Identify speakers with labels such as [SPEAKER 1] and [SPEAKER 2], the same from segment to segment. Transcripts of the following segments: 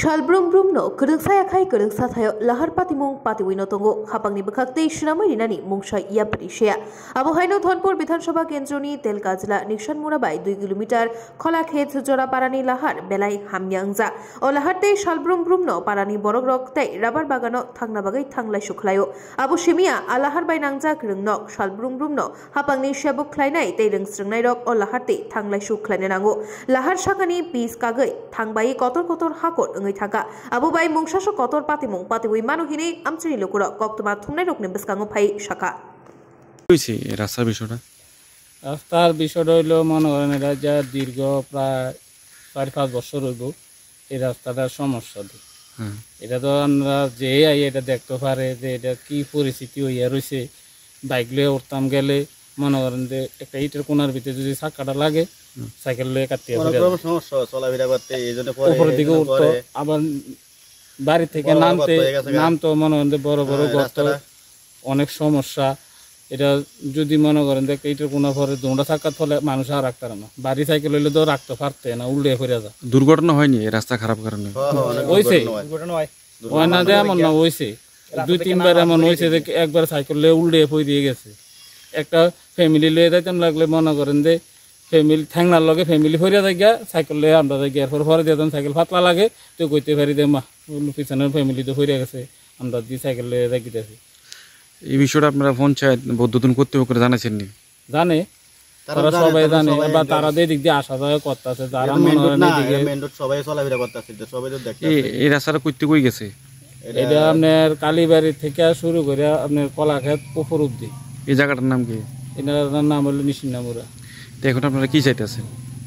[SPEAKER 1] Shalbrumbrumno, Kuruksaya Kuruksayo, Lahar Patimung, Patiwinotongo, Hapangni Bakakti, Shramari, Mungsha Yaparisha. Abohaino Thonpur, Bithan Shaba Kendroni, Tel Kazla, Nishan Murabai, 2 kilometer, Kolak Heads, Jora Parani Lahar, Belai Hamyangza, or Laharte, Shalbrumbrumno, Parani Borogrok, Tay, Rabar Bagano, Tangnabagai, Tangla Shuklayo, Abu Shimia, Alahar by Nangza, Krunok, Shalbrumbrumno, Hapangni Shabu Klainai, Tayring Strangairok, or Laharte, Tangla Shuklanango, Lahar Shakani, Peace Kagai, Tangbai, Kotor Hakot. থাকা আবুবাই মুংশাস কতর পাতিমুং পাতিবই মানুহিনি আমচুরি লোকুরা কক্তমা থুমনাই রকনে বেসকাঙ্গ phi শাখা
[SPEAKER 2] কইছি রাস্তার বিষয়টা হইলো মনে করেন এটা যা দীর্ঘ প্রায় 4-5 বছর হইব এই রাস্তাটার সমস্যা এটা তো আমরা যে এটা দেখতে পারে যে এটা কি পরিস্থিতি হইয়া রয়েছে বাইক লয়ে উঠতাম গেলে মনে করেন যে একটা ইটের কোনার ভিতরে যদি চাকাটা লাগে সাইকেল লয়ে কাটতে হবে
[SPEAKER 3] সমস্যা চলাফেরা করতে এইজন্য পরে
[SPEAKER 2] উপরের দিকে উঠতো আবার বাড়ি থেকে নামতো মনে করেন বড় বড় গর্ত অনেক সমস্যা এটা যদি মনে করেন যে ইটের কোনা পরে দোঁড়া চাকার ফলে মানুষ আর রাখতে পারে না বাড়ি সাইকেল হইলে তো রাখতে পারতে না উল্টে ফিরে যা
[SPEAKER 3] দুর্ঘটনা হয়নি রাস্তা খারাপ কারণে
[SPEAKER 2] হইছে হয় না যে এমন না হইছে 2-3 বার এমন হইছে যে একবার সাইকেল লয়ে উল্টে ফিরে গেছে একটা ফ্যামিলি লয়ে যাইতাম লাগলে মনে করেন যে ফ্যামিলি ঠ্যাংনার লগে ফ্যামিলি ফরিয়া যাই গিয়া সাইকেল লয়ে আমরা যাই গিয়া এরপর ফরে দিতাম সাইকেল ফাতলা লাগে তো কইতে পারি যে মা পিছনের ফ্যামিলি তো ফরিয়া গেছে আমরা দি সাইকেল লয়ে যাই গিয়েছি
[SPEAKER 3] এই বিষয়টা আপনারা পঞ্চায়েত বৈদ্যুতিন কর্তৃপক্ষকে জানাচ্ছেন নি
[SPEAKER 2] জানে তারা সবাই জানে বা তারা দিক দিয়ে আসা যাওয়া করতেছে যারা মনে করেন এদিকে
[SPEAKER 3] মেইন রোড সবাই চলাফেরা করতেছে সবাই তো দেখতে এই রাস্তাটা কইতে কই গেছে
[SPEAKER 2] এটা আপনার কালীবাড়ি থেকে শুরু করে আপনার কলাক্ষেত পুকুর অবধি
[SPEAKER 3] এই জায়গাটার নাম কি
[SPEAKER 2] এটার নাম হলো নিশিনামুরা
[SPEAKER 3] এখন আপনারা কি চাইতেছেন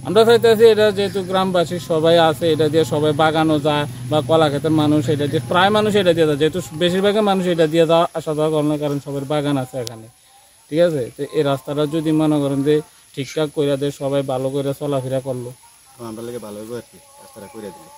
[SPEAKER 2] আমরা চাইতেছি এটা যেহেতু গ্রামবাসী সবাই আছে এটা দিয়ে সবাই বাগানো যায় বা কলাক্ষেতের মানুষ এটা দিয়ে প্রায় মানুষ এটা দিয়ে যায় যেহেতু বেশিরভাগ মানুষ এটা দিয়ে যাওয়া আসা যাওয়া করে না কারণ সবার বাগান আছে এখানে ঠিক আছে তো এই রাস্তাটা যদি মনে করেন যে ঠিকঠাক করে দেয় সবাই ভালো করে চলাফেরা করলো
[SPEAKER 3] আমরা লাগে ভালো করে রাস্তাটা করে দিই